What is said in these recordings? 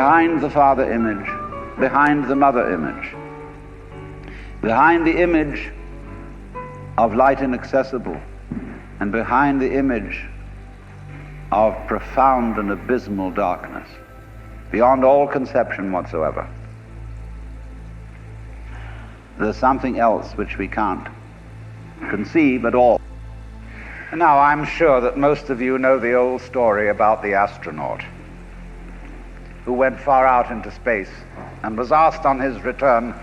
behind the father image, behind the mother image, behind the image of light inaccessible, and behind the image of profound and abysmal darkness, beyond all conception whatsoever, there's something else which we can't conceive at all. Now, I'm sure that most of you know the old story about the astronaut who went far out into space and was asked on his return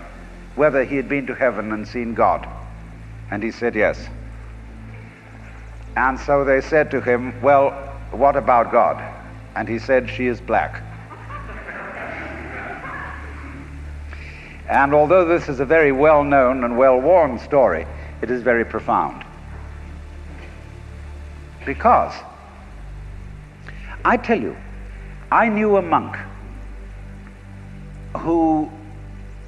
whether he had been to heaven and seen God. And he said yes. And so they said to him, well, what about God? And he said, she is black. And although this is a very well-known and well-worn story, it is very profound. Because, I tell you, I knew a monk who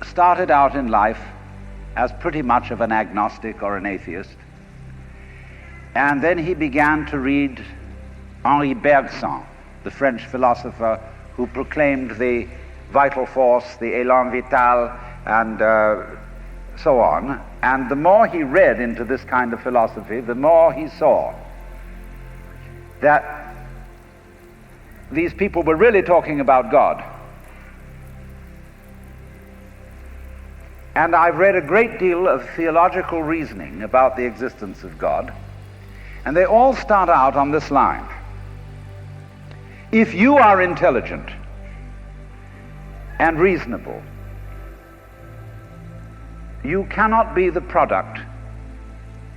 started out in life as pretty much of an agnostic or an atheist, and then he began to read Henri Bergson, the French philosopher who proclaimed the vital force, the élan vital, and so on. And the more he read into this kind of philosophy, the more he saw that these people were really talking about God. And I've read a great deal of theological reasoning about the existence of God, and they all start out on this line. If you are intelligent and reasonable, you cannot be the product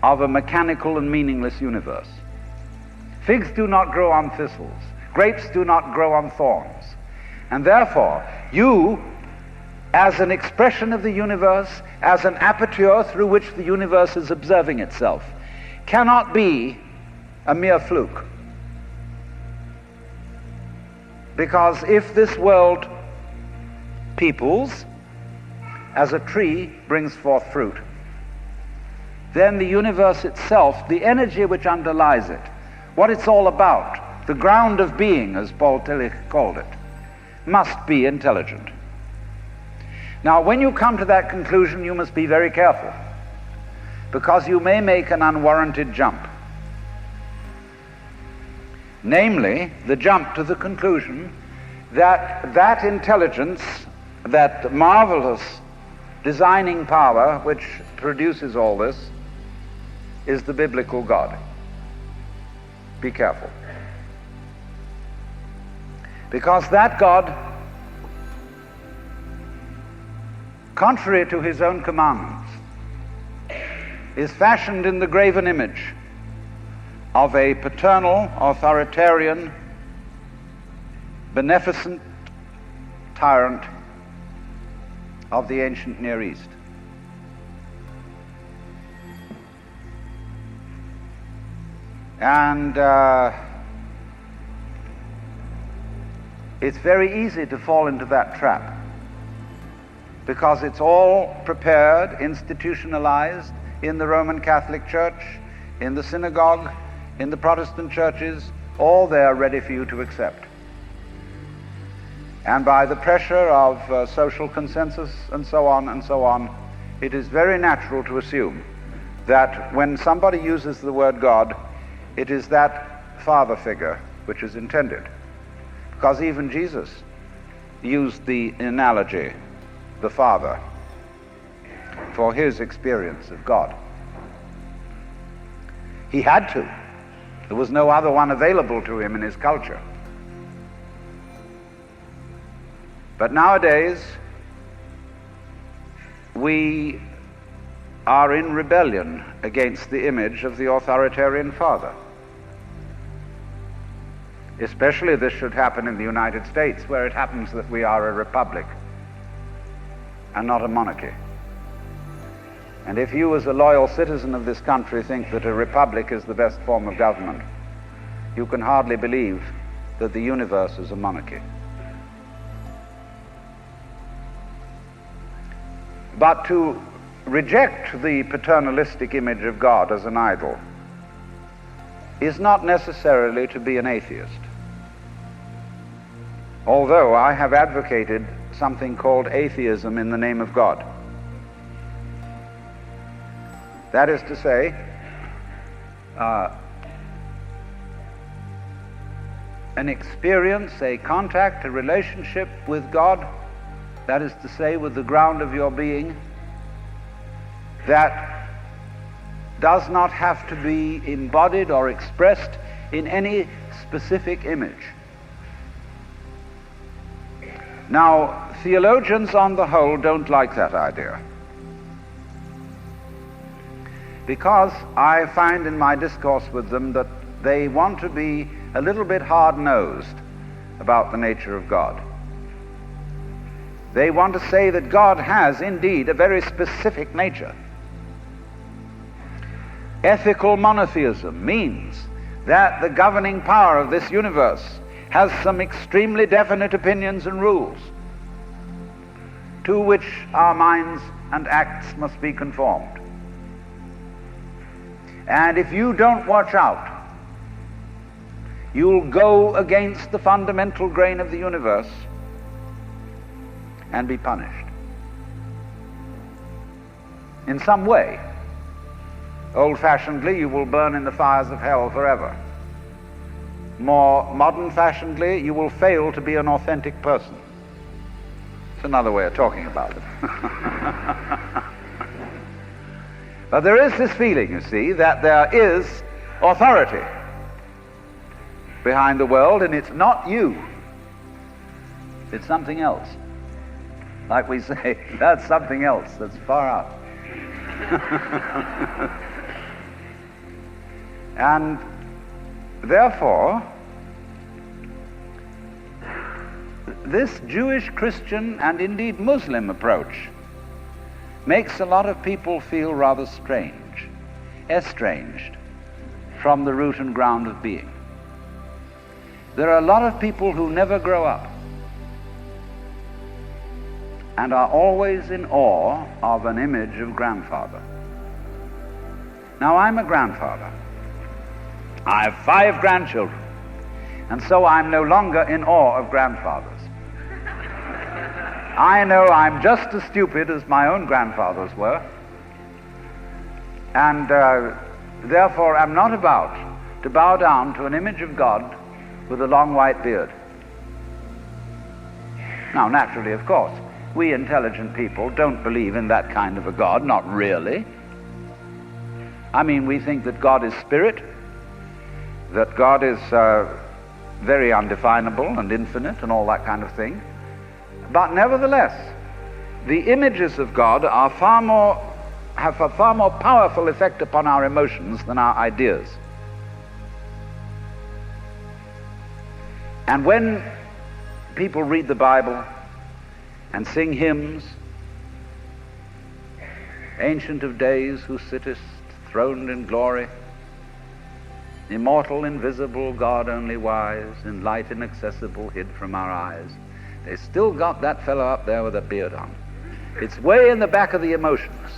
of a mechanical and meaningless universe. Figs do not grow on thistles. Grapes do not grow on thorns. And therefore, you, as an expression of the universe, as an aperture through which the universe is observing itself, cannot be a mere fluke. Because if this world peoples, as a tree brings forth fruit, then the universe itself, the energy which underlies it, what it's all about, the ground of being, as Paul Tillich called it, must be intelligent. Now, when you come to that conclusion, you must be very careful, because you may make an unwarranted jump. Namely, the jump to the conclusion that that intelligence, that marvelous designing power which produces all this, is the biblical God. Be careful. Because that God, contrary to his own commandments, is fashioned in the graven image of a paternal, authoritarian, beneficent tyrant of the ancient Near East. And it's very easy to fall into that trap, because it's all prepared, institutionalized in the Roman Catholic Church, in the synagogue, in the Protestant churches, all there ready for you to accept. And by the pressure of social consensus and so on, it is very natural to assume that when somebody uses the word God, it is that father figure which is intended. Because even Jesus used the analogy, the Father, for his experience of God. He had to. There was no other one available to him in his culture. But nowadays, we are in rebellion against the image of the authoritarian father. Especially this should happen in the United States, where it happens that we are a republic and not a monarchy. And if you, as a loyal citizen of this country, think that a republic is the best form of government, you can hardly believe that the universe is a monarchy. But to reject the paternalistic image of God as an idol is not necessarily to be an atheist. although I have advocated something called atheism in the name of God. That is to say, an experience, a contact, a relationship with God, that is to say, with the ground of your being, that does not have to be embodied or expressed in any specific image. Now, theologians on the whole don't like that idea, because I find in my discourse with them that they want to be a little bit hard-nosed about the nature of God. They want to say that God has indeed a very specific nature. Ethical monotheism means that the governing power of this universe has some extremely definite opinions and rules to which our minds and acts must be conformed. And if you don't watch out, you'll go against the fundamental grain of the universe and be punished in some way. Old-fashionedly, you will burn in the fires of hell forever. More modern-fashionedly, you will fail to be an authentic person. It's another way of talking about it. But there is this feeling, you see, that there is authority behind the world, and it's not you. It's something else. Like we say, that's something else that's far out. And therefore, this Jewish, Christian, and indeed Muslim approach makes a lot of people feel rather strange, estranged from the root and ground of being. There are a lot of people who never grow up and are always in awe of an image of grandfather. Now, I'm a grandfather. I have 5 grandchildren, and so I'm no longer in awe of grandfathers. I know I'm just as stupid as my own grandfathers were, and therefore I'm not about to bow down to an image of God with a long white beard. Now, naturally, of course, we intelligent people don't believe in that kind of a God, not really. I mean, we think that God is spirit, that God is very undefinable and infinite and all that kind of thing. But nevertheless, the images of God are have a far more powerful effect upon our emotions than our ideas. And when people read the Bible and sing hymns, Ancient of Days, who sittest throned in glory, immortal, invisible, God only wise, in light inaccessible, hid from our eyes, they still got that fellow up there with a beard on. It's way in the back of the emotions.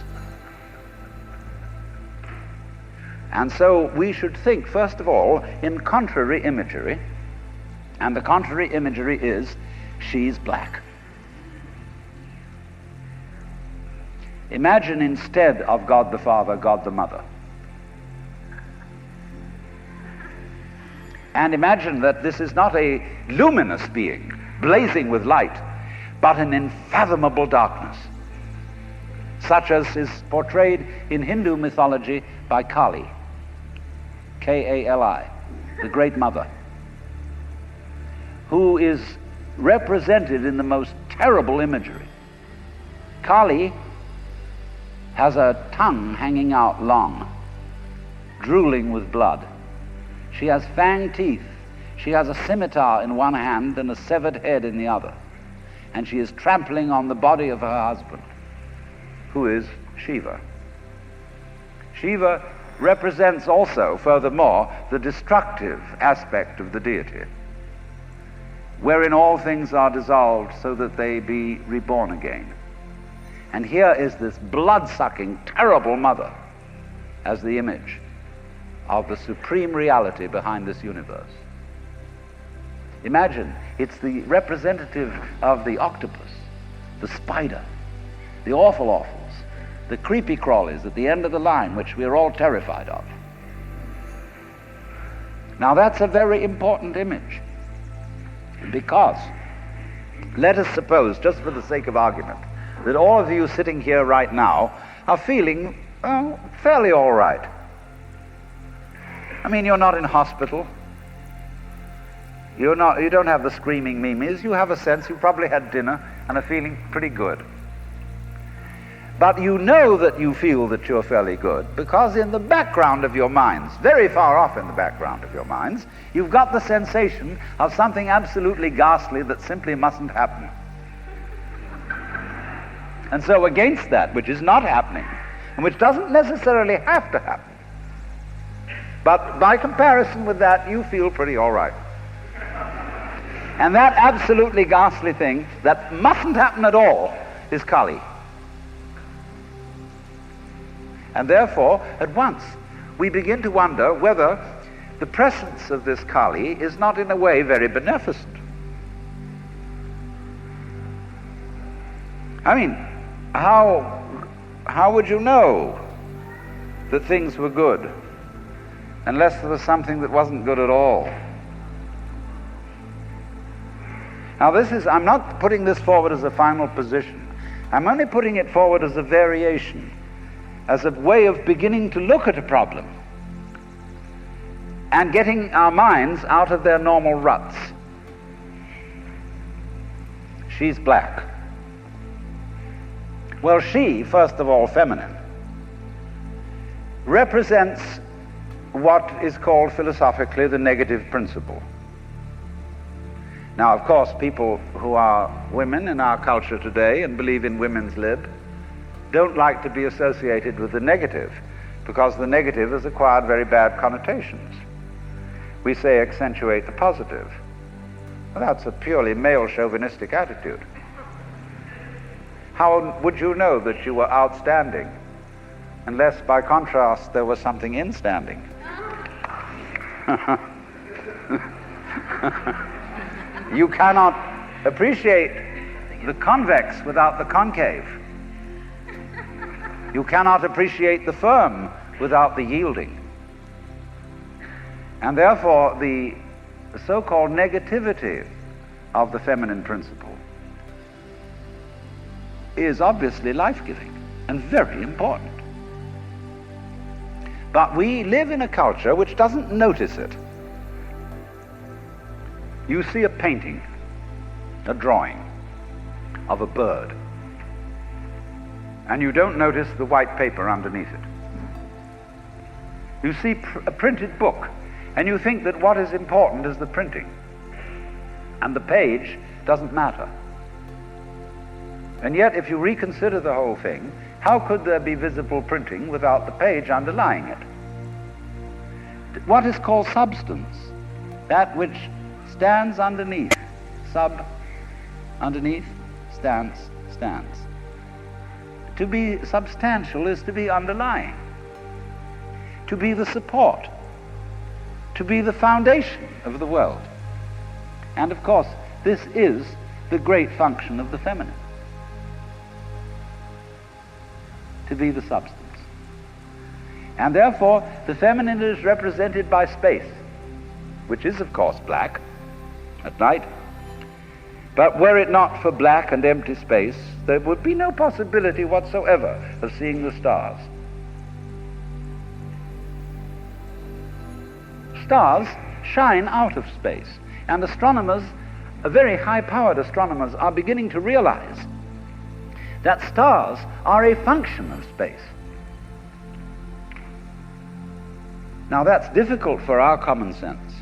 And so we should think, first of all, in contrary imagery, and the contrary imagery is, she's black. Imagine instead of God the Father, God the Mother. And imagine that this is not a luminous being, blazing with light, but an unfathomable darkness, such as is portrayed in Hindu mythology by Kali, K-A-L-I, the Great Mother, who is represented in the most terrible imagery. Kali has a tongue hanging out long, drooling with blood. She has fanged teeth. She has a scimitar in one hand and a severed head in the other. And she is trampling on the body of her husband, who is Shiva. Shiva represents also, furthermore, the destructive aspect of the deity, wherein all things are dissolved so that they be reborn again. And here is this blood-sucking, terrible mother as the image of the supreme reality behind this universe. Imagine, it's the representative of the octopus, the spider, the awful the creepy crawlies at the end of the line, which we're all terrified of. Now that's a very important image, because let us suppose, just for the sake of argument, that all of you sitting here right now are feeling fairly all right. I mean, you're not in hospital. You don't have the screaming mimes. You have a sense, you probably had dinner and are feeling pretty good. But you know that you feel that you're fairly good because in the background of your minds, very far off in the background of your minds, you've got the sensation of something absolutely ghastly that simply mustn't happen. And so against that, which is not happening, and which doesn't necessarily have to happen, but by comparison with that, you feel pretty all right. And that absolutely ghastly thing that mustn't happen at all is Kali. And therefore, at once, we begin to wonder whether the presence of this Kali is not in a way very beneficent. I mean, how would you know that things were good unless there was something that wasn't good at all? Now I'm not putting this forward as a final position. I'm only putting it forward as a variation, as a way of beginning to look at a problem and getting our minds out of their normal ruts. She's black. Well, she, first of all, feminine, represents what is called philosophically the negative principle. Now, of course, people who are women in our culture today and believe in women's lib don't like to be associated with the negative, because the negative has acquired very bad connotations. We say accentuate the positive. Well, that's a purely male chauvinistic attitude. How would you know that you were outstanding unless by contrast there was something instanding? You cannot appreciate the convex without the concave. You cannot appreciate the firm without the yielding. And therefore, the so-called negativity of the feminine principle is obviously life-giving and very important. But we live in a culture which doesn't notice it. You see a painting, a drawing of a bird, and you don't notice the white paper underneath it. You see a printed book, and you think that what is important is the printing, and the page doesn't matter. And yet, if you reconsider the whole thing, how could there be visible printing without the page underlying it? What is called substance, that which stands underneath, underneath, stands. To be substantial is to be underlying, to be the support, to be the foundation of the world. And of course, this is the great function of the feminine, to be the substance. And therefore, the feminine is represented by space, which is of course black at night. But were it not for black and empty space, there would be no possibility whatsoever of seeing the stars. Stars shine out of space, and astronomers, very high-powered astronomers, are beginning to realize that stars are a function of space. Now that's difficult for our common sense,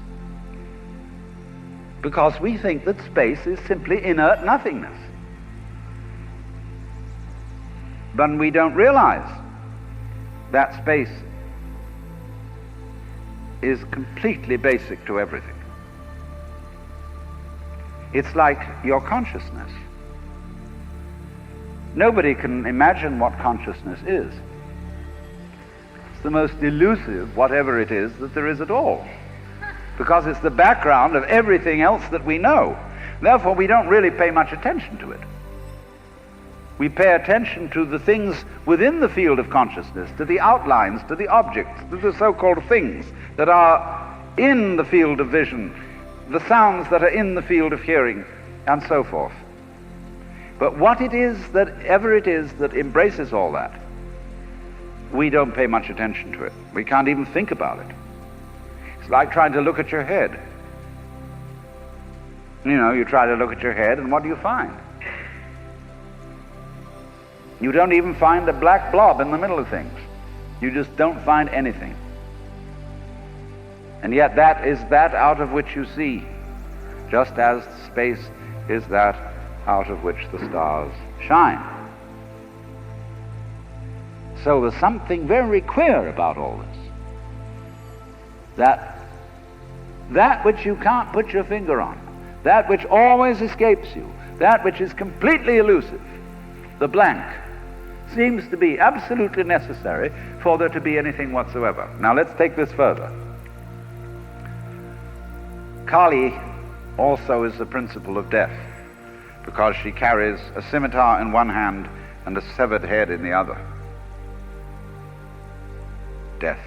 because we think that space is simply inert nothingness. But we don't realize that space is completely basic to everything. It's like your consciousness. Nobody can imagine what consciousness is. It's the most elusive, whatever it is, that there is at all. because it's the background of everything else that we know. Therefore, we don't really pay much attention to it. We pay attention to the things within the field of consciousness, to the outlines, to the objects, to the so-called things that are in the field of vision, the sounds that are in the field of hearing, and so forth. But what it is that embraces all that, we don't pay much attention to it. We can't even think about it. It's like trying to look at your head. You know, you try to look at your head, and what do you find? You don't even find a black blob in the middle of things. You just don't find anything. And yet that is that out of which you see, just as space is that out of which the stars shine. So there's something very queer about all this. That which you can't put your finger on, that which always escapes you, that which is completely elusive, the blank, seems to be absolutely necessary for there to be anything whatsoever. Now let's take this further. Kali also is the principle of death, because she carries a scimitar in one hand and a severed head in the other. Death.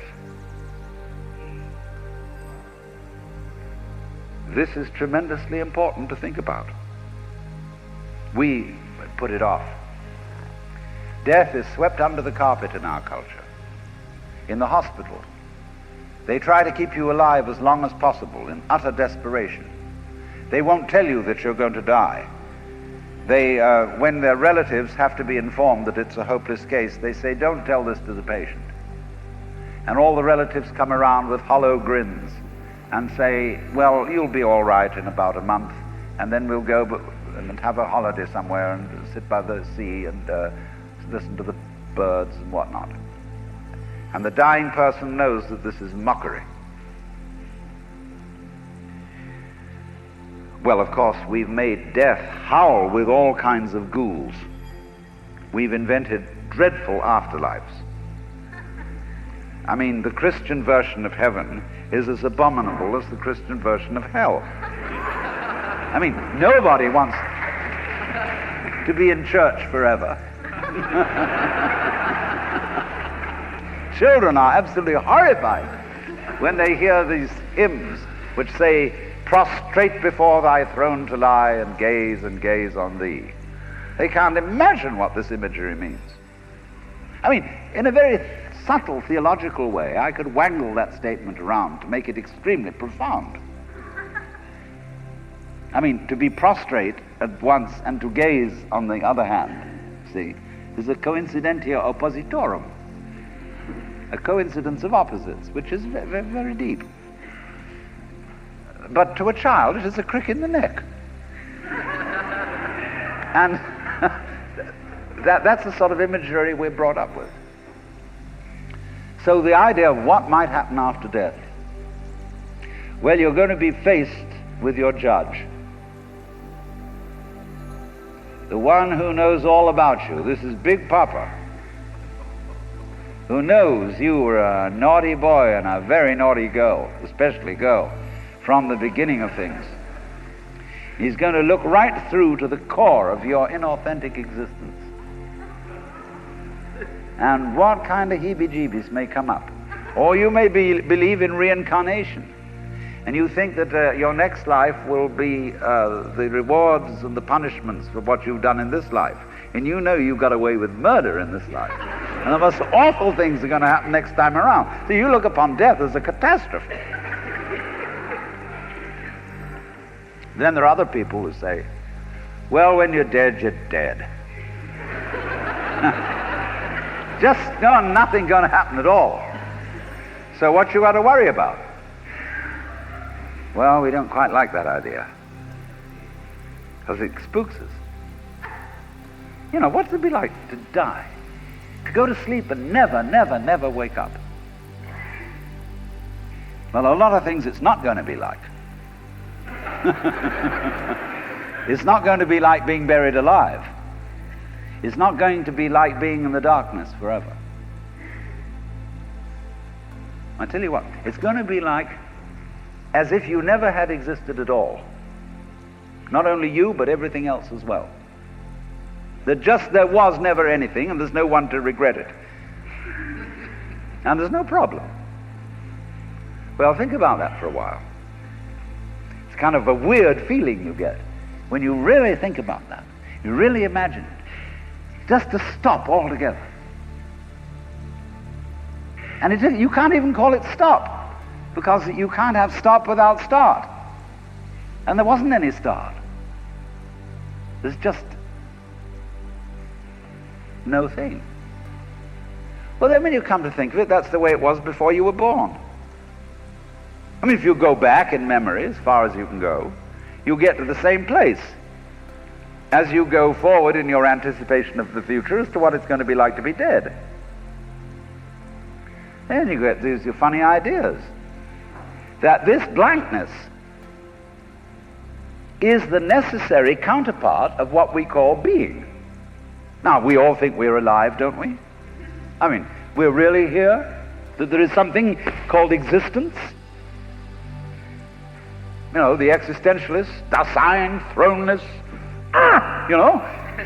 This is tremendously important to think about. We put it off. Death is swept under the carpet in our culture. In the hospital, they try to keep you alive as long as possible in utter desperation. They won't tell you that you're going to die. When their relatives have to be informed that it's a hopeless case, they say, don't tell this to the patient. And all the relatives come around with hollow grins and say, well, you'll be all right in about a month, and then we'll go and have a holiday somewhere and sit by the sea and listen to the birds and whatnot. And the dying person knows that this is mockery. Well, of course, we've made death howl with all kinds of ghouls. We've invented dreadful afterlives. I mean, the Christian version of heaven is as abominable as the Christian version of hell. I mean, nobody wants to be in church forever. Children are absolutely horrified when they hear these hymns which say, prostrate before thy throne to lie and gaze on thee. They can't imagine what this imagery means. I mean, in a very subtle theological way, I could wangle that statement around to make it extremely profound. I mean, to be prostrate at once and to gaze on the other hand, see, is a coincidentia oppositorum, a coincidence of opposites, which is very, very deep. But to a child, it is a crick in the neck. And that's the sort of imagery we're brought up with. So the idea of what might happen after death, well, you're going to be faced with your judge, the one who knows all about you. This is Big Papa, who knows you were a naughty boy and a very naughty girl, especially girl, from the beginning of things. He's going to look right through to the core of your inauthentic existence. And what kind of heebie-jeebies may come up. Or you may believe in reincarnation, and you think that your next life will be the rewards and the punishments for what you've done in this life. And you know you got away with murder in this life. And the most awful things are going to happen next time around. So you look upon death as a catastrophe. Then there are other people who say, well, when you're dead, you're dead. Just nothing going to happen at all. So what you got to worry about? Well, we don't quite like that idea, because it spooks us. You know, what's it be like to die? To go to sleep and never wake up? Well, a lot of things it's not going to be like. It's not going to be like being buried alive. It's not going to be like being in the darkness forever. I tell you what, it's going to be like as if you never had existed at all. Not only you, but everything else as well. That just there was never anything, and there's no one to regret it. And there's no problem. Well, think about that for a while. It's kind of a weird feeling you get when you really think about that. You really imagine it. Just to stop altogether. And you can't even call it stop, because you can't have stop without start. And there wasn't any start. There's just no thing. Well, then when you come to think of it, that's the way it was before you were born. I mean, if you go back in memory as far as you can go, you get to the same place as you go forward in your anticipation of the future as to what it's going to be like to be dead. Then you get these funny ideas that this blankness is the necessary counterpart of what we call being. Now, we all think we're alive, don't we? I mean, we're really here, that there is something called existence. You know, the existentialists, Dasein, thrownness, you know,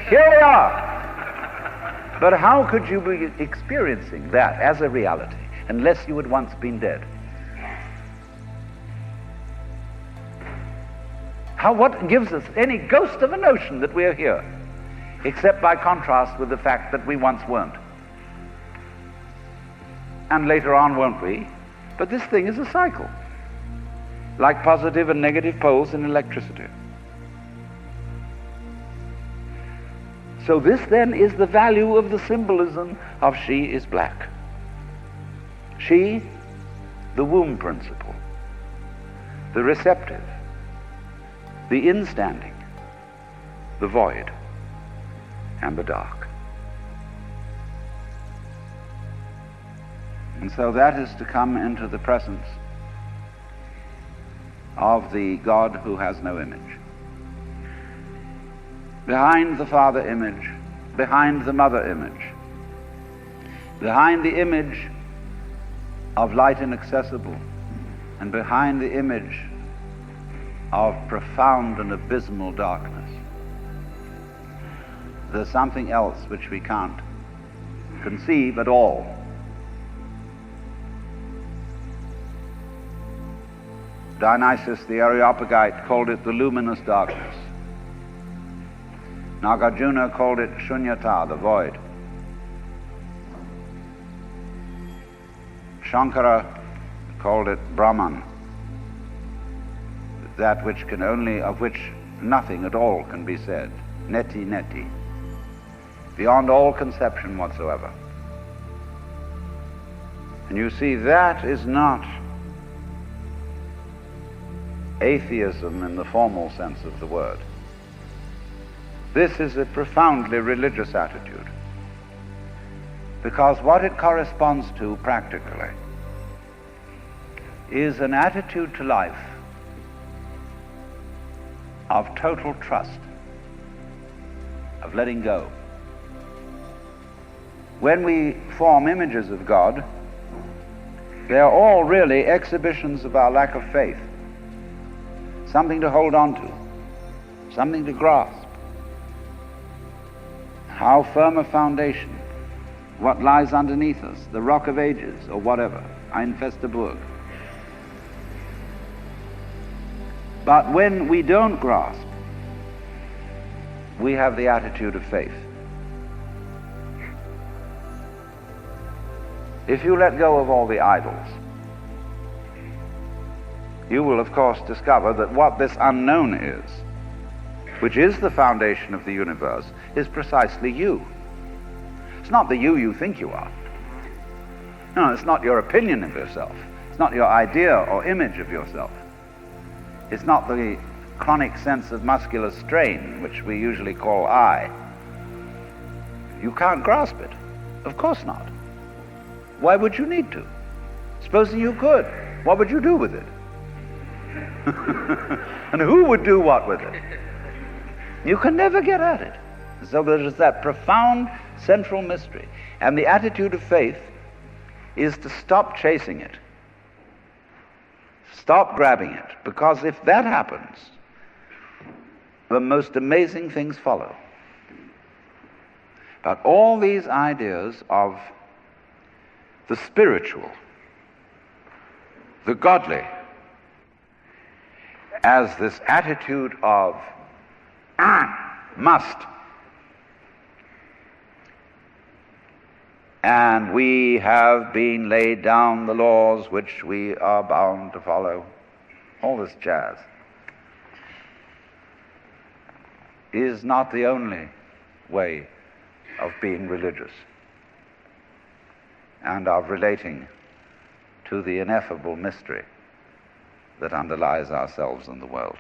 here we are. But how could you be experiencing that as a reality unless you had once been dead? What gives us any ghost of a notion that we're here, except by contrast with the fact that we once weren't? And later on won't we? But this thing is a cycle, like positive and negative poles in electricity. So this then is the value of the symbolism of she is black. She, the womb principle, the receptive, the instanding, the void, and the dark. And so that is to come into the presence of the God who has no image. Behind the Father image, behind the Mother image, behind the image of light inaccessible, and behind the image of profound and abysmal darkness, there's something else which we can't conceive at all. Dionysius the Areopagite called it the luminous darkness. Nagarjuna called it shunyata, the void. Shankara called it Brahman, that which can only, of which nothing at all can be said. Neti neti, beyond all conception whatsoever. And you see, that is not atheism in the formal sense of the word. This is a profoundly religious attitude, because what it corresponds to practically is an attitude to life of total trust, of letting go. When we form images of God, they are all really exhibitions of our lack of faith, something to hold on to, something to grasp. How firm a foundation, what lies underneath us, the rock of ages, or whatever, ein feste Burg. But when we don't grasp, we have the attitude of faith. If you let go of all the idols, you will of course discover that what this unknown is, which is the foundation of the universe, is precisely you. It's not the you think you are. No, it's not your opinion of yourself. It's not your idea or image of yourself. It's not the chronic sense of muscular strain, which we usually call I. You can't grasp it. Of course not. Why would you need to? Supposing you could, what would you do with it? And who would do what with it? You can never get at it. So there's that profound central mystery. And the attitude of faith is to stop chasing it. Stop grabbing it, because if that happens, the most amazing things follow. But all these ideas of the spiritual, the godly, as this attitude of must, and we have been laid down the laws which we are bound to follow, all this jazz, is not the only way of being religious and of relating to the ineffable mystery that underlies ourselves and the world.